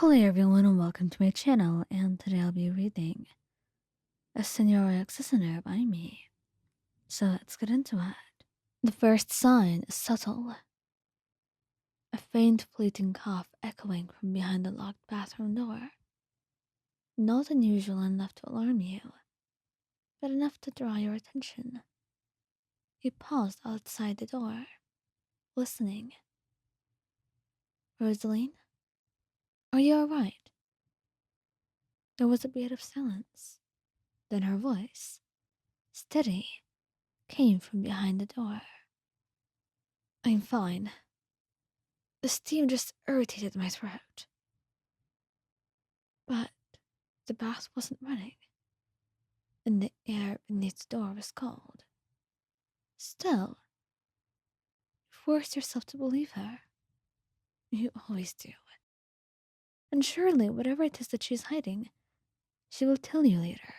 Hello everyone and welcome to my channel, and today I'll be reading a Signora by me. So let's get into it. The first sign is subtle. A faint fleeting cough echoing from behind the locked bathroom door. Not unusual enough to alarm you, but enough to draw your attention. You paused outside the door, listening. Rosaline? Are you alright? There was a bit of silence. Then her voice, steady, came from behind the door. I'm fine. The steam just irritated my throat. But the bath wasn't running, and the air beneath the door was cold. Still, you forced yourself to believe her. You always do. And surely, whatever it is that she's hiding, she will tell you later.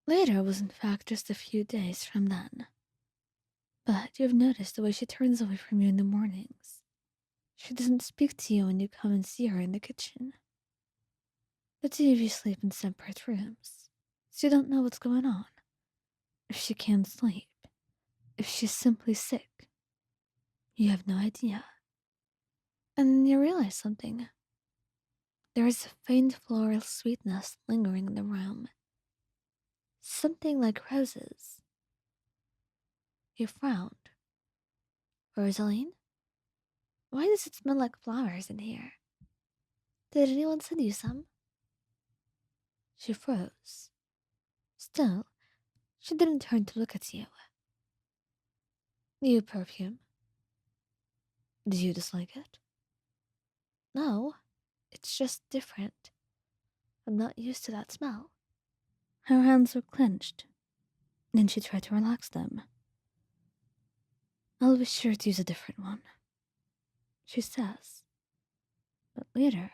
Later was in fact just a few days from then. But you've noticed the way she turns away from you in the mornings. She doesn't speak to you when you come and see her in the kitchen. The two of you sleep in separate rooms, so you don't know what's going on. If she can't sleep, if she's simply sick, you have no idea. And then you realize something. There is a faint floral sweetness lingering in the room. Something like roses. You frowned. Rosaline? Why does it smell like flowers in here? Did anyone send you some? She froze. Still, she didn't turn to look at you. New perfume. Do you dislike it? No, it's just different. I'm not used to that smell. Her hands were clenched. Then she tried to relax them. I'll be sure to use a different one, she says. But later,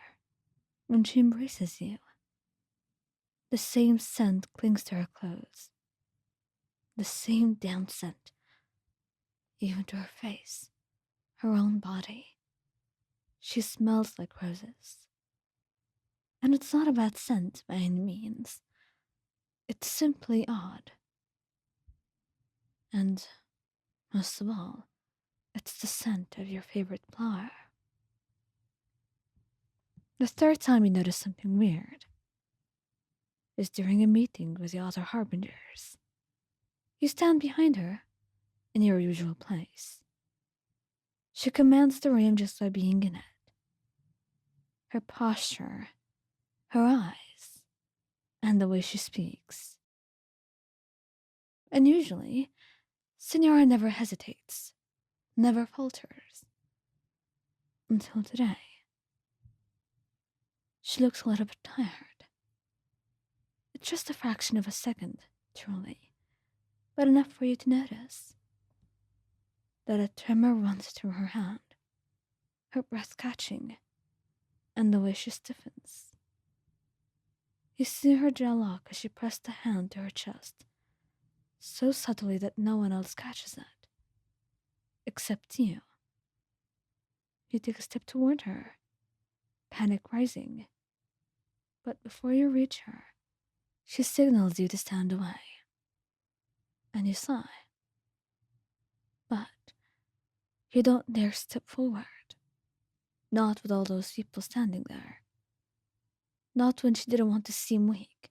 when she embraces you, the same scent clings to her clothes. The same damn scent, even to her face, her own body. She smells like roses. And it's not a bad scent by any means. It's simply odd. And, most of all, it's the scent of your favorite flower. The third time you notice something weird is during a meeting with the other harbingers. You stand behind her in your usual place. She commands the room just by being in it. Her posture, her eyes, and the way she speaks. And usually, Signora never hesitates, never falters. Until today. She looks a little bit tired. It's just a fraction of a second, truly, but enough for you to notice that a tremor runs through her hand, her breath catching, and the way she stiffens. You see her jaw lock as she pressed a hand to her chest, so subtly that no one else catches it, except you. You take a step toward her, panic rising, but before you reach her, she signals you to stand away. And you sigh. But you don't dare step forward. Not with all those people standing there. Not when she didn't want to seem weak.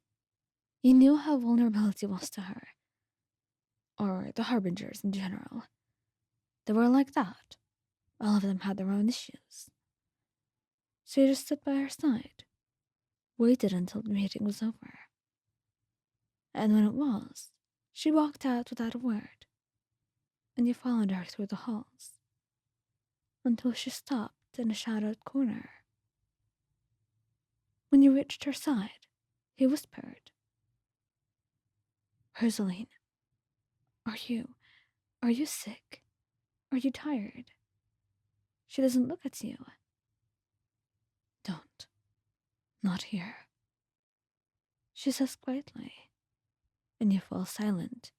You knew how vulnerability was to her. Or the harbingers in general. They were like that. All of them had their own issues. So you just stood by her side. Waited until the meeting was over. And when it was, she walked out without a word. And you followed her through the halls. Until she stopped in a shadowed corner. When you reached her side, he whispered, Rosaline, are you sick? Are you tired? She doesn't look at you. Don't. Not here. She says quietly, and you fall silent.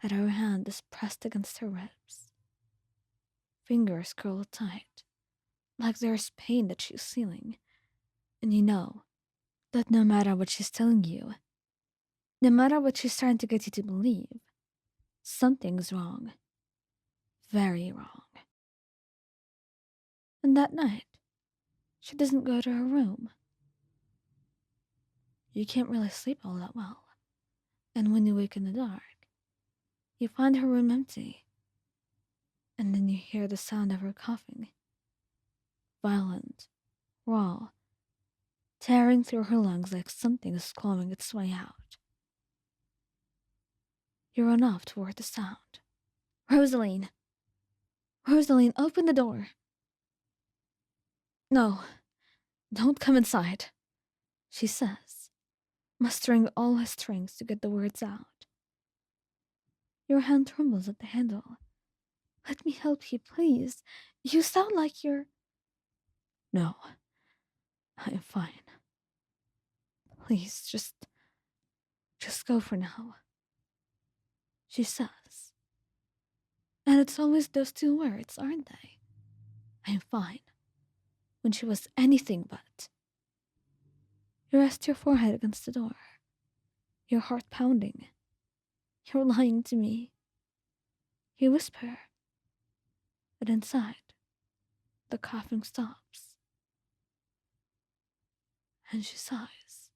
But her hand is pressed against her ribs. Fingers curled tight, like there's pain that she's feeling, and you know that no matter what she's telling you, no matter what she's trying to get you to believe, something's wrong. Very wrong. And that night, she doesn't go to her room. You can't really sleep all that well, and when you wake in the dark, you find her room empty, and then you hear the sound of her coughing. Violent, raw, tearing through her lungs like something is clawing its way out. You run off toward the sound. Rosaline! Rosaline, open the door! No, don't come inside, she says, mustering all her strength to get the words out. Your hand trembles at the handle. Let me help you, please. You sound like you're... No, I'm fine. Please, just go for now, she says. And it's always those two words, aren't they? I'm fine. When she was anything but. You rest your forehead against the door, your heart pounding. You're lying to me. You whisper. But inside, the coughing stops. And she sighs.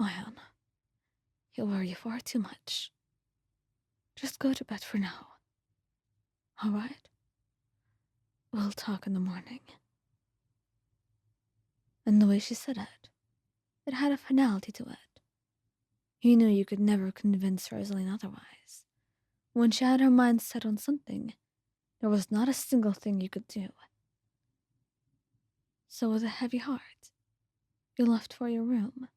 Ian, you worry far too much. Just go to bed for now. All right? We'll talk in the morning. And the way she said it had a finality to it. You knew you could never convince Rosaline otherwise. When she had her mind set on something, there was not a single thing you could do. So with a heavy heart, you left for your room,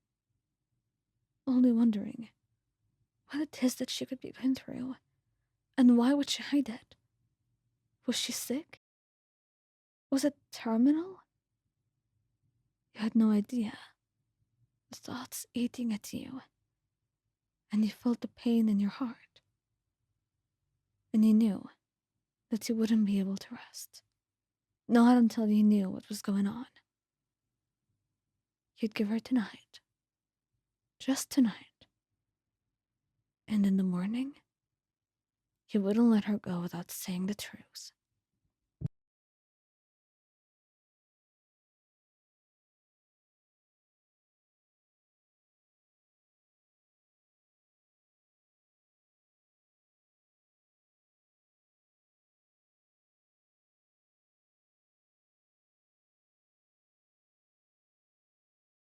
only wondering what it is that she could be going through, and why would she hide it? Was she sick? Was it terminal? You had no idea. The thoughts eating at you, and you felt the pain in your heart. And you knew that you wouldn't be able to rest. Not until you knew what was going on. You'd give her tonight. Just tonight. And in the morning, you wouldn't let her go without saying the truth.